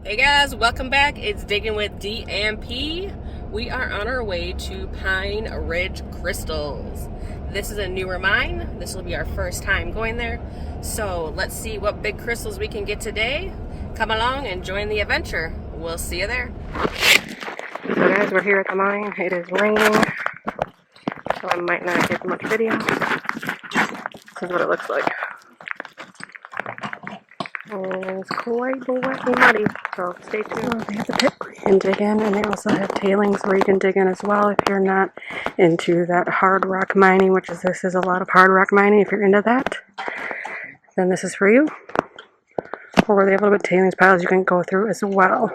Hey guys, welcome back. It's Digging with DMP. We are on our way to Pine Ridge Crystals. This is a newer mine. This will be our first time going there. So let's see what big crystals we can get today. Come along and join the adventure. We'll see you there. So guys, we're here at the mine. It is raining, so I might not get much video. This is what it looks like. And it's quite wet and muddy, so stay tuned. They have the pit where you can dig in, and they also have tailings where you can dig in as well if you're not into that hard rock mining, which is this is a lot of hard rock mining. If you're into that, then this is for you. Or they have a little bit of tailings piles you can go through as well.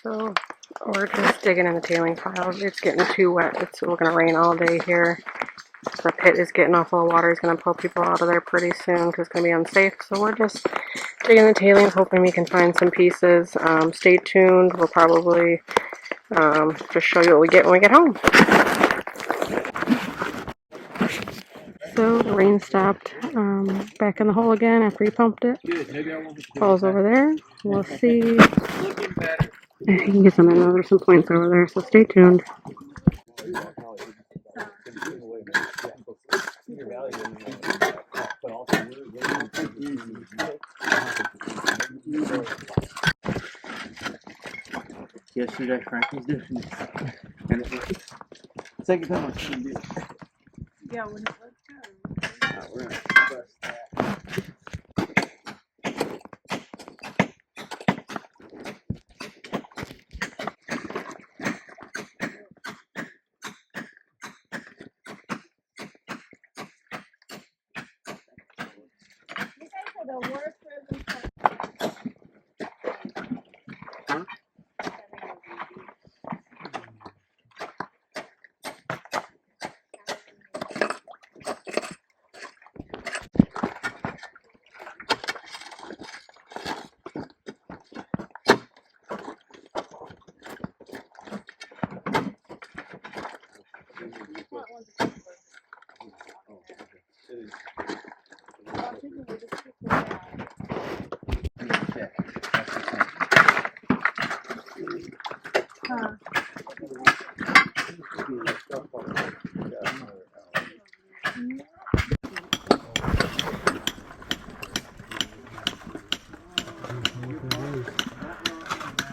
So, or just digging in the tailings piles. It's getting too wet. It's going to rain all day here. The pit is getting off full of water. It's going to pull people out of there pretty soon because it's going to be unsafe. So we're just digging the tailings, hoping we can find some pieces. Stay tuned. We'll probably just show you what we get when we get home. So the rain stopped back in the hole again after we pumped it. Falls over there. We'll see if you can get some. I know there's some points over there, so stay tuned. Yesterday, Frank was doing this, and it was second time I've seen it. Yeah, when it was good. We're gonna bust that. You guys are the worst person. Huh?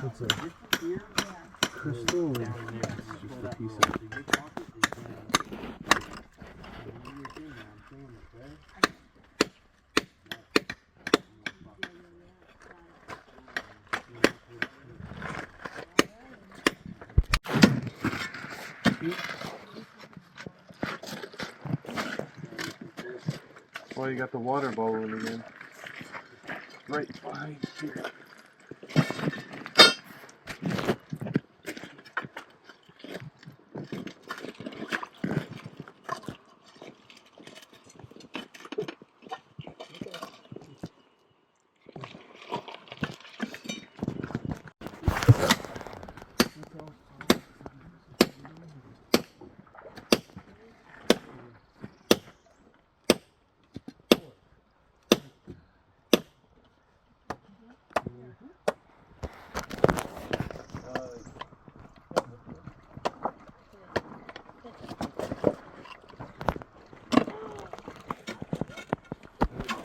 It's a crystal. It's just a piece of well, you got the water bubbling again. Right behind here.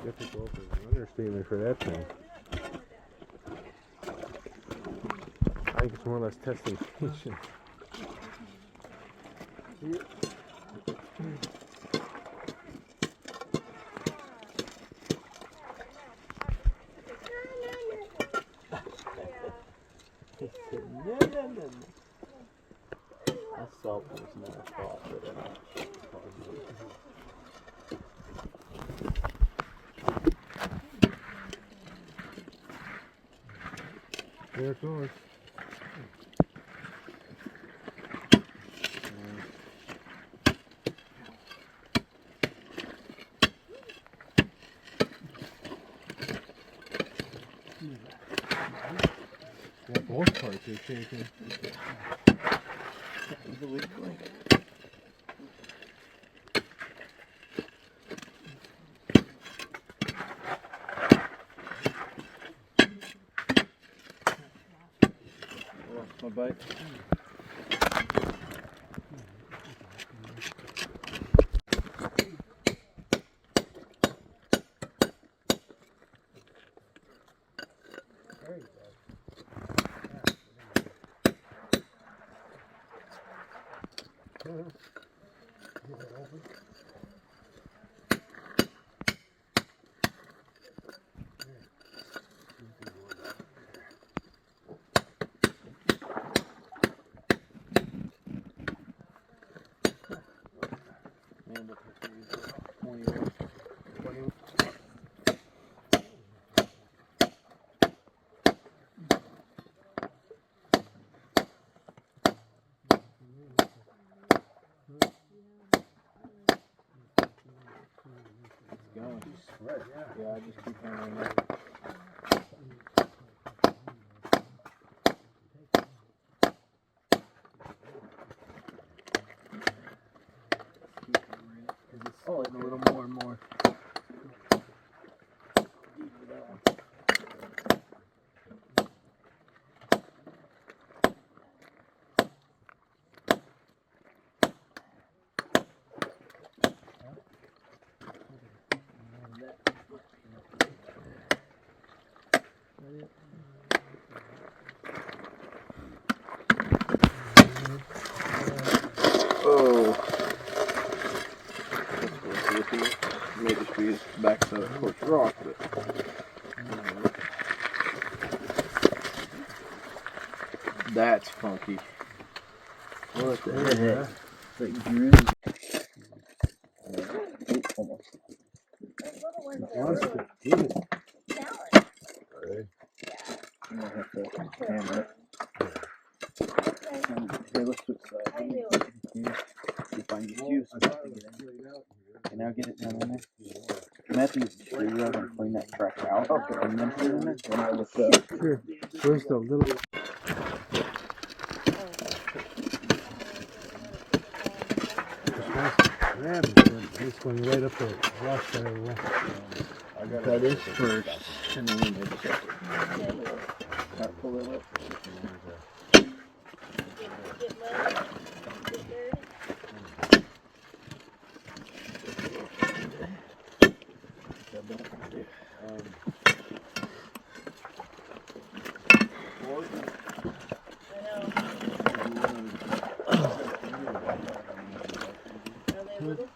Difficult understatement for that thing. I think it's more or less testing patience. That salt was not thought, but There it goes. Yeah, both parts are shaking. my bite. There you go. Get it open. And up to 20 hours. 20. Going. Right, yeah. Yeah, I just keep hammering that. Oh, it's a little more and more. Oh. May just be his backside of Torch Rock, but that's funky. What the heck? Like drill. Almost. Monster. Get it. Challenge. I'm gonna have to hammer it. Here, let's switch sides. I knew See if I can get you. Okay, now get it down in there. Matthew, screwdriver and clean that track out. Okay. And then put it in there. Then I look up. Sure. First a little. Yeah, this one right up the rock there. I got that is first, and then we need to check it. Pull it up. get muddy, get dirty. I know. Are they little?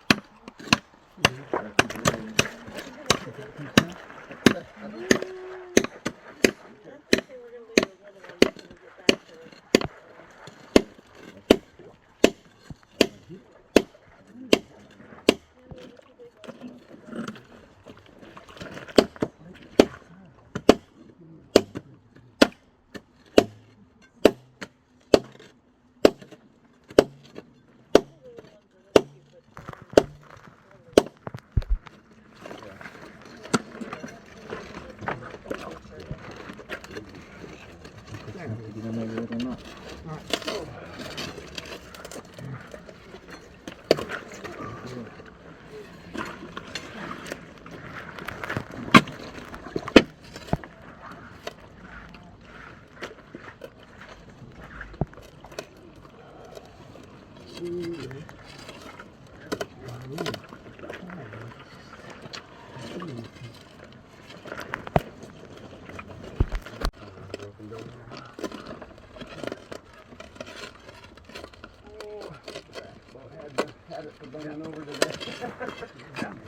Had it for bending over today.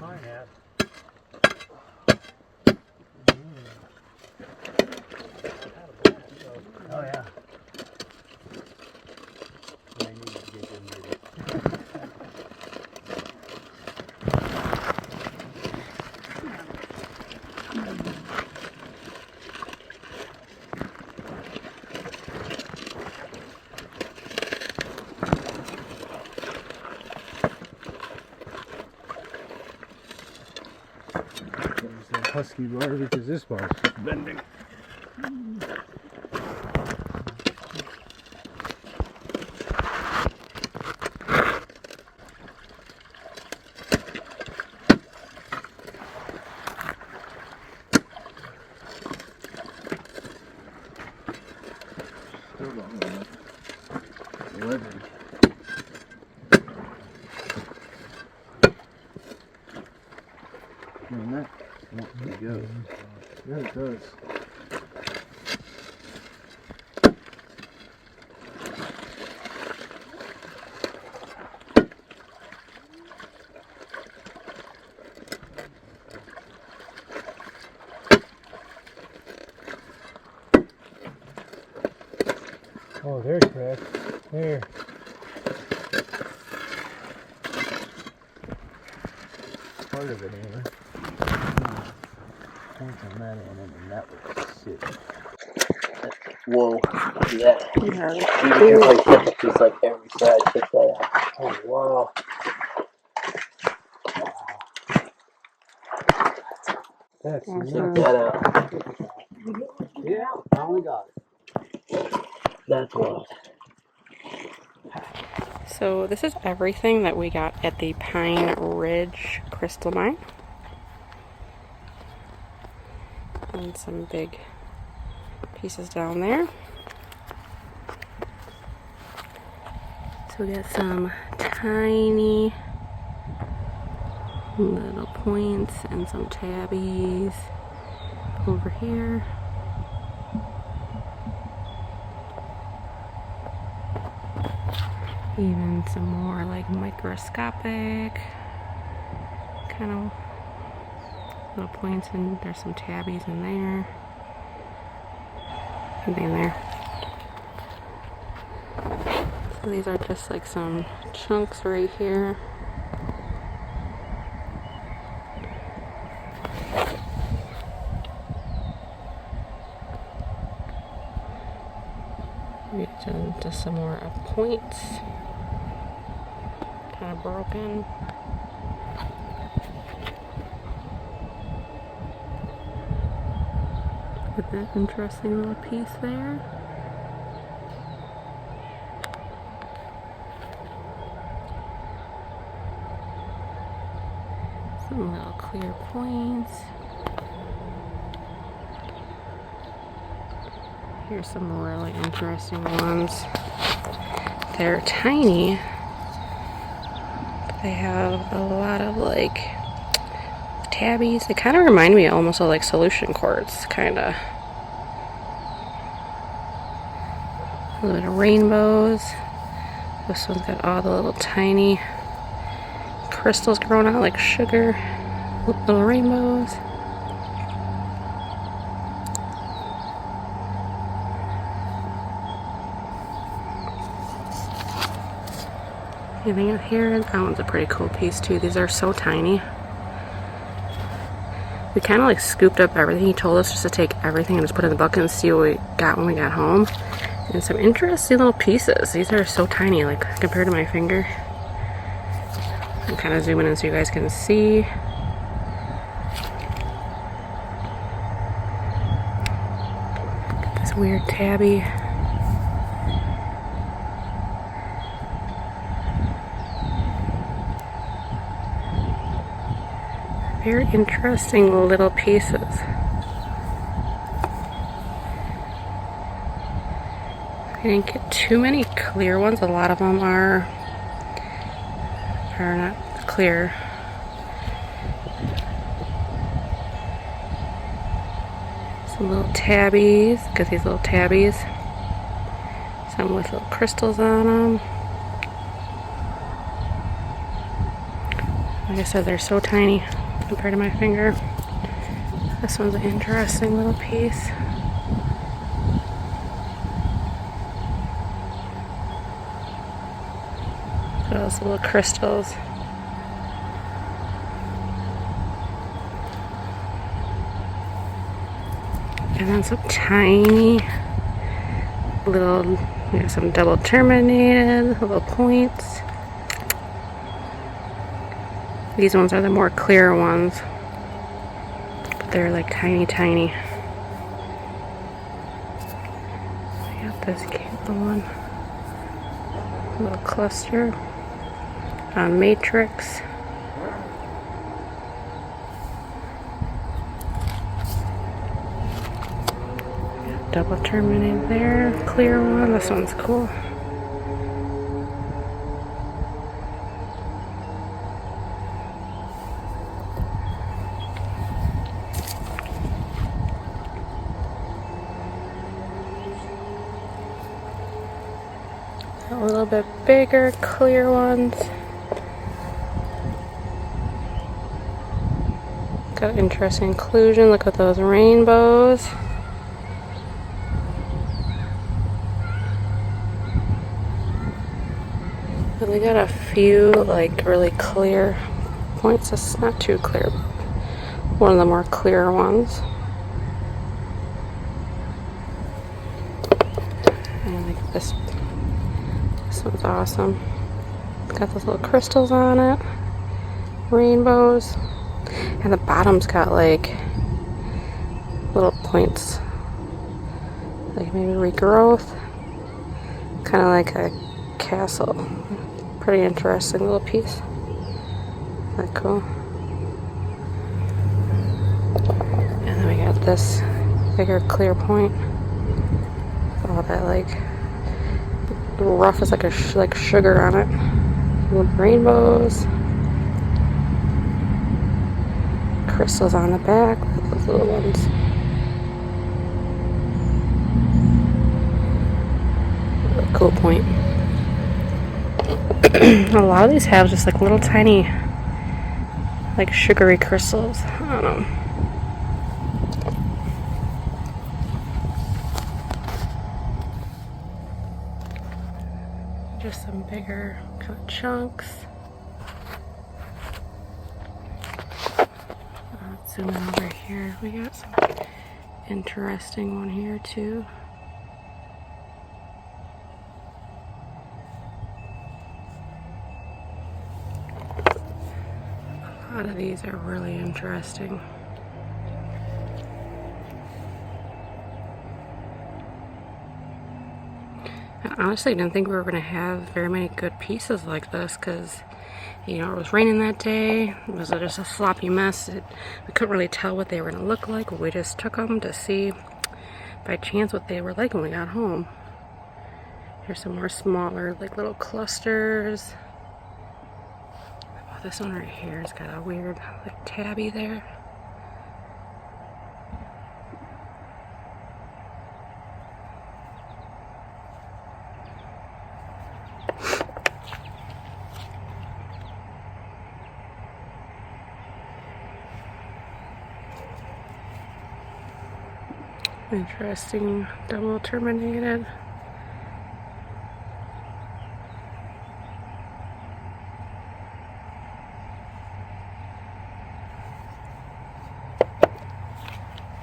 I have. Oh yeah. I need to get them ready. There's a husky bar because this bar's bending. Still don't know. Man, that wants to go. Yeah, it does. Oh, there, Craig. There. Part of it, anyway. Points on that end, and that was sick. Whoa. Yeah. Yeah. You can like catch it just like every side. Check that out. Oh, wow. That's Check that out. Yeah, finally got it. That's wild. So this is everything that we got at the Pine Ridge Crystal Mine. And some big pieces down there. So we got some tiny little points and some tabbies over here. Even some more like microscopic kind of little points, and there's some tabbies in there. Something there. So these are just like some chunks right here. Just some more points. Kind of broken. With that interesting little piece there. Some little clear points. Here's some really interesting ones. They're tiny, but they have a lot of like tabbies. They kind of remind me almost of like solution quartz, kind of. A little bit of rainbows. This one's got all the little tiny crystals growing out like sugar. Little rainbows. Anything out here? That one's a pretty cool piece too. These are so tiny. We kind of like scooped up everything. He told us just to take everything and just put it in the bucket and see what we got when we got home. And some interesting little pieces. These are so tiny, like compared to my finger. I'm kind of zooming in so you guys can see. Got this weird tabby. Very interesting little pieces. I didn't get too many clear ones. A lot of them are not clear. Some little tabbies. Got these little tabbies. Some with little crystals on them. Like I said, they're so tiny compared to my finger. This one's an interesting little piece. Those little crystals. And then some tiny little, we have some double terminated little points. These ones are the more clear ones, but they're like tiny, tiny. I got this cute one, little cluster on matrix. Double terminated there, clear one. This one's cool. little bit bigger, clear ones. Got interesting inclusion. Look at those rainbows. But we got a few like really clear points. It's not too clear. One of the more clear ones. I like this. This one's awesome. It's got those little crystals on it. Rainbows. And the bottom's got like little points. Like maybe regrowth. Kind of like a castle. Pretty interesting little piece. Isn't that cool? And then we got this bigger clear point. All that like rough is like a like sugar on it. Little rainbows. Crystals on the back. Look at those little ones. Really cool point. A lot of these have just like little tiny like sugary crystals. I don't know. Just some bigger kind of chunks. Let's zoom in over here. We got some interesting one here too. A lot of these are really interesting. I honestly didn't think we were going to have very many good pieces like this because, you know, it was raining that day. It was just a sloppy mess. We couldn't really tell what they were going to look like. We just took them to see by chance what they were like when we got home. Here's some more smaller, like little clusters. Oh, this one right here has got a weird, like, tabby there. Interesting, double terminated.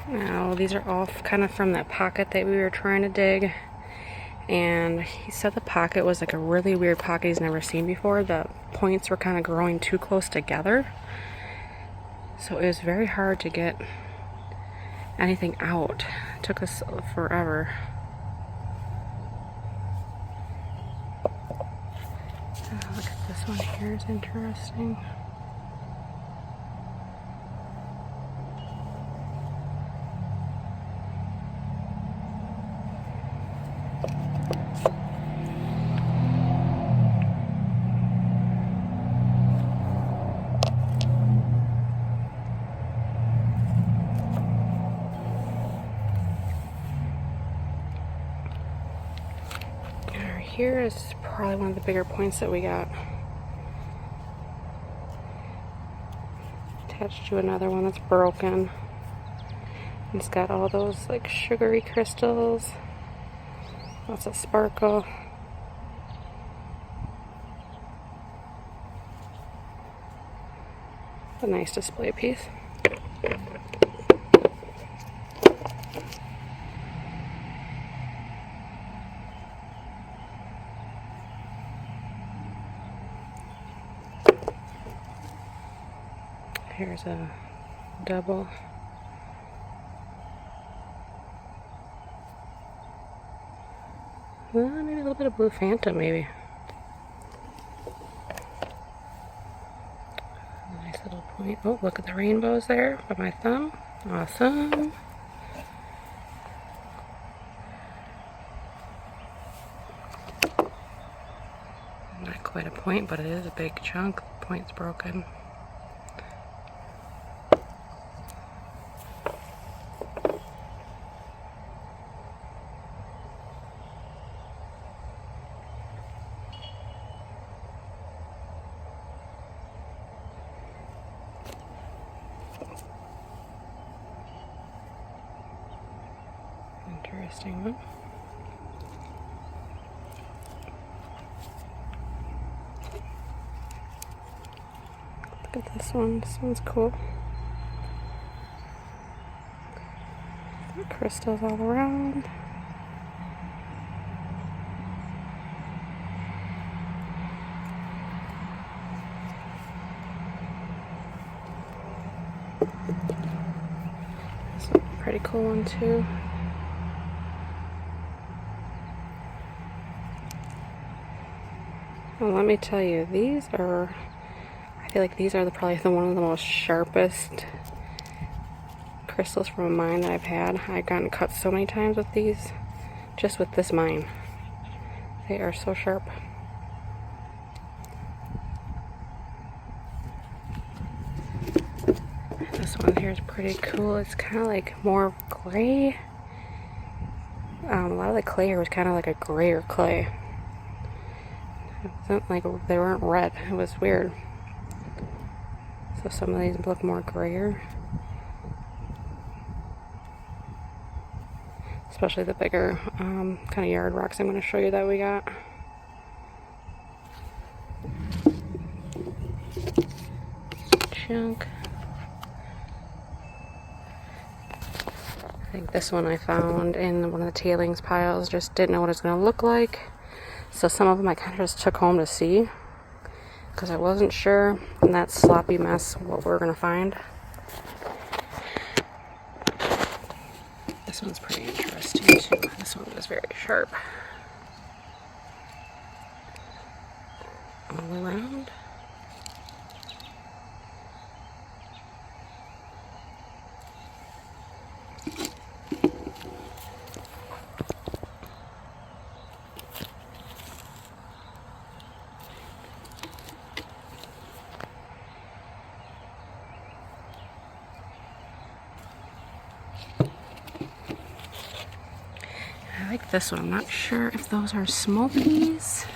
Now, these are all kind of from that pocket that we were trying to dig. And he said the pocket was like a really weird pocket he's never seen before. The points were kind of growing too close together. So it was very hard to get anything out. It took us forever. Look at this one here, is interesting. Here is probably one of the bigger points that we got. Attached to another one that's broken. It's got all those like sugary crystals. Lots of sparkle. A nice display piece. Here's a double. Well, maybe a little bit of blue phantom, maybe. Nice little point. Oh, look at the rainbows there by my thumb. Awesome. Not quite a point, but it is a big chunk. The point's broken. interesting one. Look at this one. This one's cool. Crystals all around. This one's a pretty cool one too. Well, let me tell you, these are, I feel like these are probably one of the most sharpest crystals from a mine that I've had. I've gotten cut so many times with these, just with this mine. They are so sharp. This one here is pretty cool. It's kind of like more gray. A lot of the clay here was kind of like a grayer clay. It wasn't like they weren't red. It was weird. So some of these look more grayer. Especially the bigger kind of yard rocks I'm going to show you that we got. Chunk. I think this one I found in one of the tailings piles. Just didn't know what it's going to look like. So some of them I kind of just took home to see. Because I wasn't sure in that sloppy mess what we're going to find. This one's pretty interesting too. This one was very sharp. All around. I like this one. I'm not sure if those are smokies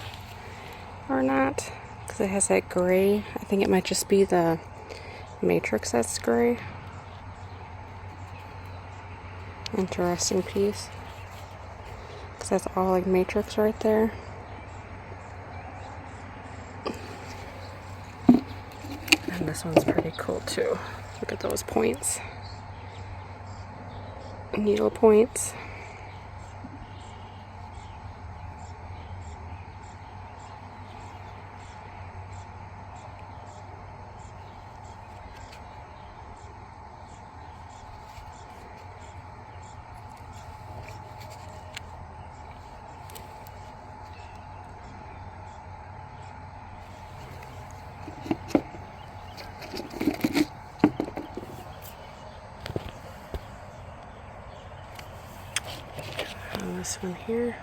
or not, because it has that gray. I think it might just be the matrix that's gray. Interesting piece, because that's all like matrix right there. And this one's pretty cool too. Look at those points. Needle points. And this one here.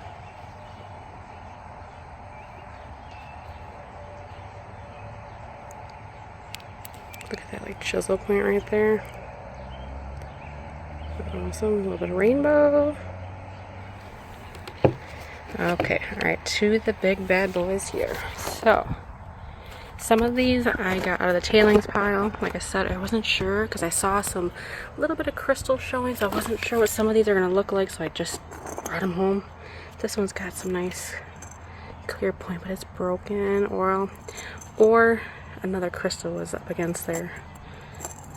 Look at that like chisel point right there. Awesome, a little bit of rainbow. Okay, alright, to the big bad boys here. So, some of these I got out of the tailings pile. Like I said, I wasn't sure because I saw some little bit of crystal showing, so I wasn't sure what some of these are going to look like, so I just brought them home. This one's got some nice clear point, but it's broken, or another crystal was up against there.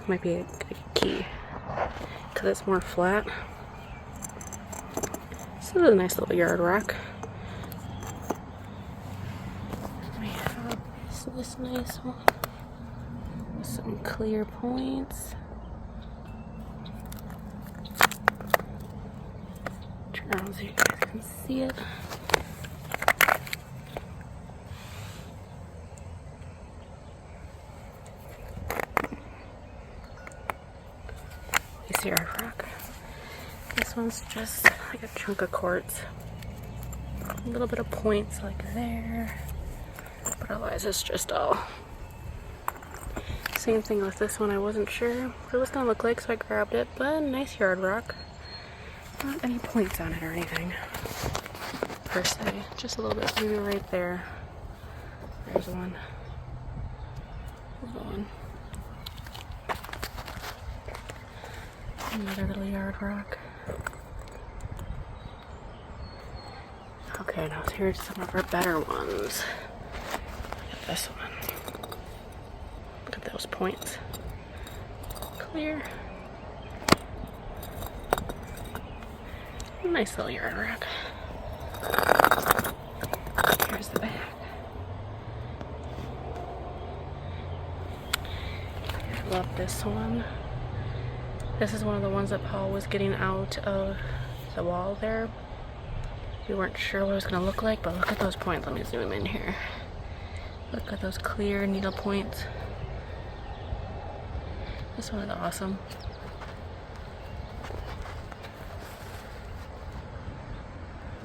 Might be a key because it's more flat. This is a nice little yard rock. We have this nice one with some clear points. Turn around so you guys can see it. You see our rock. This one's just like a chunk of quartz. A little bit of points like there. But otherwise it's just all. Same thing with this one. I wasn't sure what it was going to look like, so I grabbed it. But nice yard rock. Not any points on it or anything, per se. Just a little bit, maybe right there. There's one. Little one. Another little yard rock. Okay, now here's some of our better ones. Look at this one. Look at those points. Clear. Nice little yard rock. Here's the back. I love this one. This is one of the ones that Paul was getting out of the wall there. We weren't sure what it was going to look like, but look at those points. Let me zoom in here. Look at those clear needle points. This one is awesome.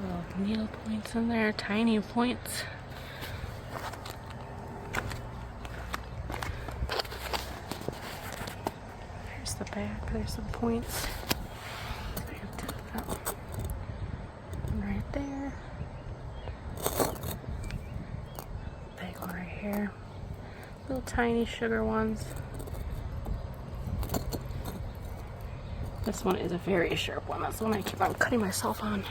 Little needle points in there, tiny points. Here's the back, there's some points. Right there. Big one right here. Little tiny sugar ones. This one is a very sharp one. That's the one I keep on cutting myself on.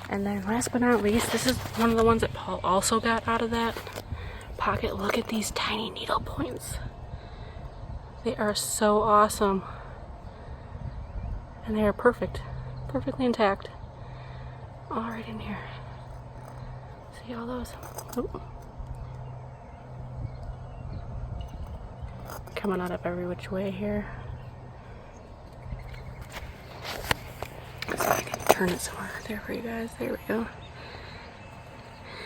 And then last but not least, this is one of the ones that Paul also got out of that pocket. Look at these tiny needle points. They are so awesome. And they are perfect. Perfectly intact. All right in here. See all those? Oh. Coming out of every which way here. So I can turn it somewhere there for you guys. There we go.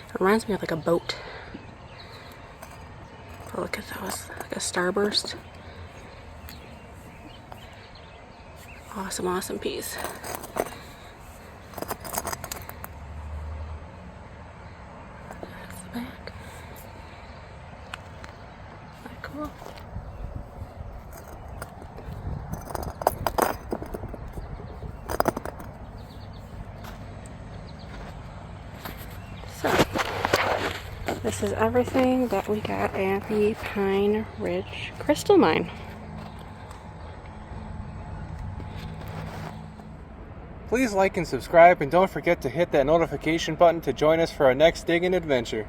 It reminds me of like a boat. But look at those, like a starburst. Awesome, awesome piece. That's the back. Isn't that cool? So, this is everything that we got at the Pine Ridge Crystal Mine. Please like and subscribe, and don't forget to hit that notification button to join us for our next digging adventure.